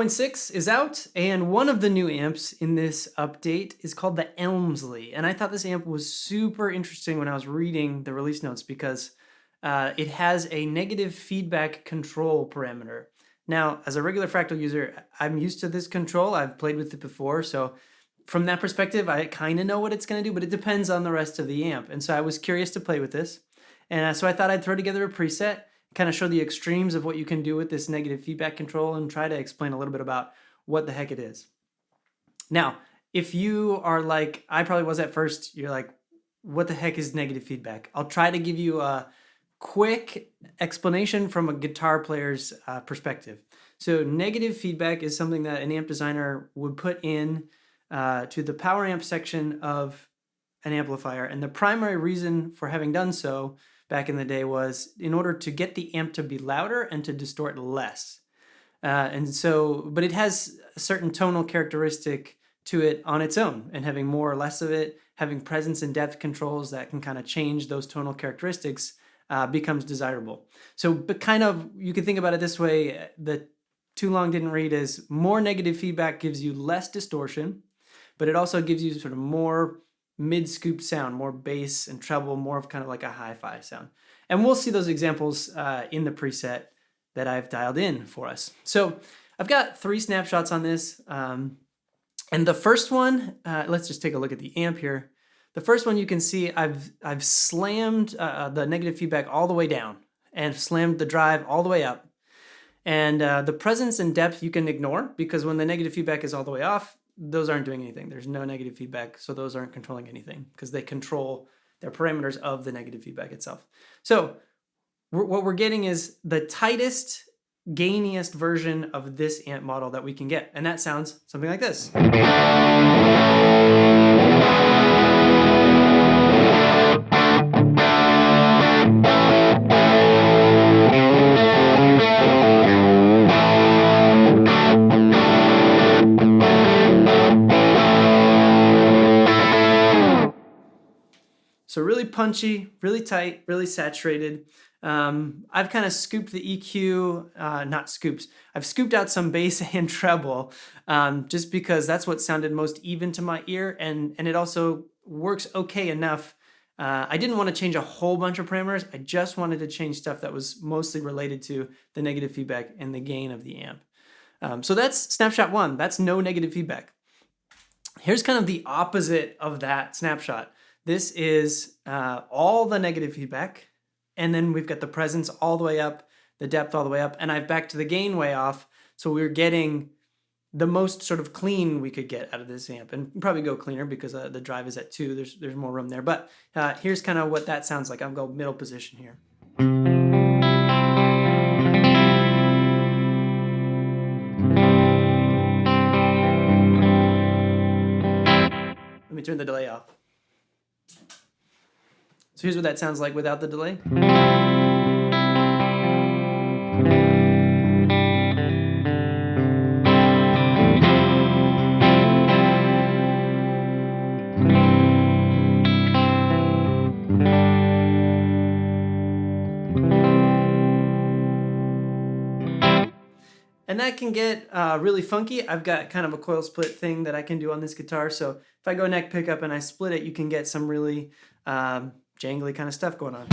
3.6 is out, and one of the new amps in this update is called the Elmsley. And I thought this amp was super interesting when I was reading the release notes because it has a negative feedback control parameter. Now, as a regular Fractal user, I'm used to this control. I've played with it before, so from that perspective, I kind of know what it's going to do, but it depends on the rest of the amp. And so I was curious to play with this. And so I thought I'd throw together a preset, kind of show the extremes of what you can do with this negative feedback control and try to explain a little bit about what the heck it is. Now, if you are like, I probably was at first, you're like, what the heck is negative feedback? I'll try to give you a quick explanation from a guitar player's perspective. So negative feedback is something that an amp designer would put in to the power amp section of an amplifier. And the primary reason for having done so back in the day was in order to get the amp to be louder and to distort less. But it has a certain tonal characteristic to it on its own, and having more or less of it, having presence and depth controls that can kind of change those tonal characteristics becomes desirable. So, but kind of, you can think about it this way, the too long didn't read is more negative feedback gives you less distortion, but it also gives you sort of more mid-scoop sound, more bass and treble, more of kind of like a hi-fi sound. And we'll see those examples in the preset that I've dialed in for us. So I've got 3 snapshots on this. And the first one, let's just take a look at the amp here. The first one you can see I've slammed the negative feedback all the way down and slammed the drive all the way up. And the presence and depth you can ignore because when the negative feedback is all the way off, those aren't doing anything. There's no negative feedback, so those aren't controlling anything because they control their parameters of the negative feedback itself. So what we're getting is the tightest, gainiest version of this amp model that we can get, and that sounds something like this. So really punchy, really tight, really saturated. I've kind of scooped the EQ, I've scooped out some bass and treble just because that's what sounded most even to my ear, and it also works okay enough. I didn't want to change a whole bunch of parameters. I just wanted to change stuff that was mostly related to the negative feedback and the gain of the amp. So that's snapshot 1. That's no negative feedback. Here's kind of the opposite of that snapshot. This is all the negative feedback, and then we've got the presence all the way up, the depth all the way up, and I've backed the gain way off, so we're getting the most sort of clean we could get out of this amp, and probably go cleaner because the drive is at 2, there's more room there, but here's kind of what that sounds like. I'll go middle position here. Let me turn the delay off. So here's what that sounds like without the delay. And that can get really funky. I've got kind of a coil split thing that I can do on this guitar. So if I go neck pickup and I split it, you can get some really jangly kind of stuff going on.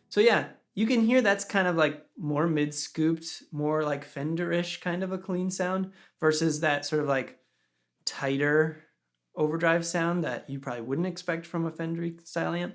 So yeah, you can hear that's kind of like more mid-scooped, more like Fender-ish kind of a clean sound versus that sort of like tighter overdrive sound that you probably wouldn't expect from a Fender style amp.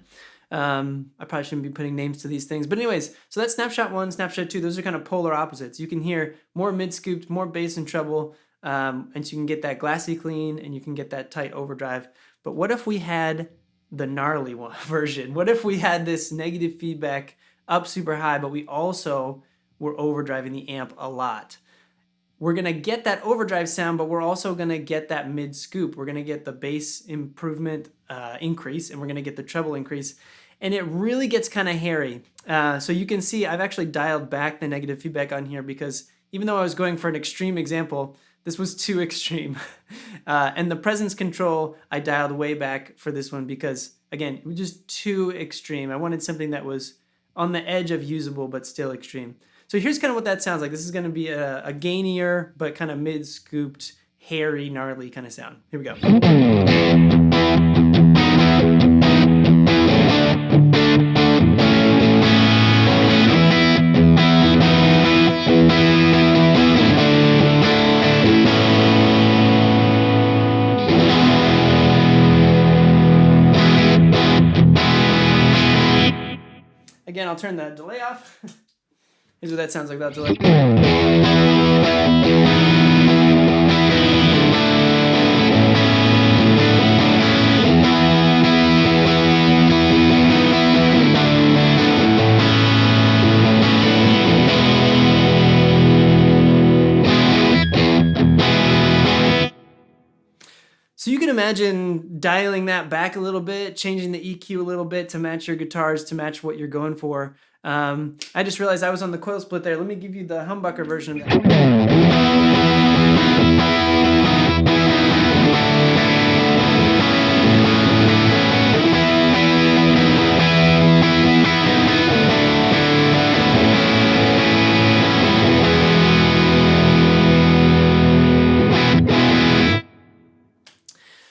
I probably shouldn't be putting names to these things. But anyways, so that's snapshot 1, snapshot 2. Those are kind of polar opposites. You can hear more mid-scooped, more bass and treble, and so you can get that glassy clean and you can get that tight overdrive. But what if we had the gnarly one version? What if we had this negative feedback up super high, but we also were overdriving the amp a lot? We're going to get that overdrive sound, but we're also going to get that mid scoop. We're going to get the bass improvement increase, and we're going to get the treble increase. And it really gets kind of hairy. So you can see I've actually dialed back the negative feedback on here because even though I was going for an extreme example, This was too extreme. And the presence control, I dialed way back for this one because, again, it was just too extreme. I wanted something that was on the edge of usable, but still extreme. So here's kind of what that sounds like. This is going to be a gainier, but kind of mid-scooped, hairy, gnarly kind of sound. Here we go. Again, I'll turn the delay off. Here's what that sounds like without delay. So you can imagine dialing that back a little bit, changing the EQ a little bit to match your guitars, to match what you're going for. I just realized I was on the coil split there. Let me give you the humbucker version of that.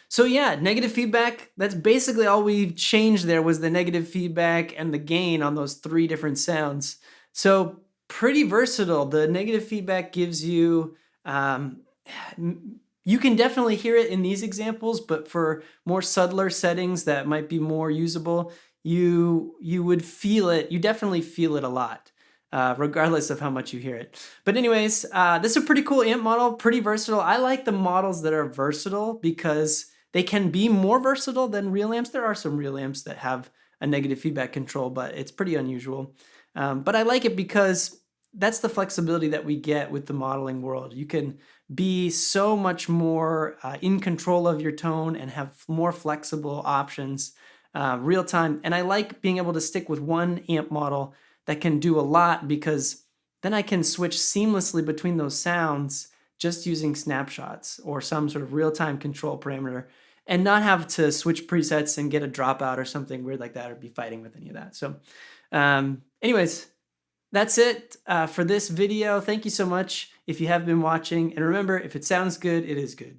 So yeah, negative feedback, that's basically all we've changed there was the negative feedback and the gain on those 3 different sounds. So pretty versatile. The negative feedback gives you, you can definitely hear it in these examples, but for more subtler settings that might be more usable, you would feel it, you definitely feel it a lot. Regardless of how much you hear it. But anyways, this is a pretty cool amp model, pretty versatile. I like the models that are versatile because they can be more versatile than real amps. There are some real amps that have a negative feedback control, but it's pretty unusual. But I like it because that's the flexibility that we get with the modeling world. You can be so much more in control of your tone and have more flexible options real time. And I like being able to stick with one amp model that can do a lot because then I can switch seamlessly between those sounds just using snapshots or some sort of real-time control parameter and not have to switch presets and get a dropout or something weird like that or be fighting with any of that. So anyways, that's it for this video. Thank you so much if you have been watching. And remember, if it sounds good, it is good.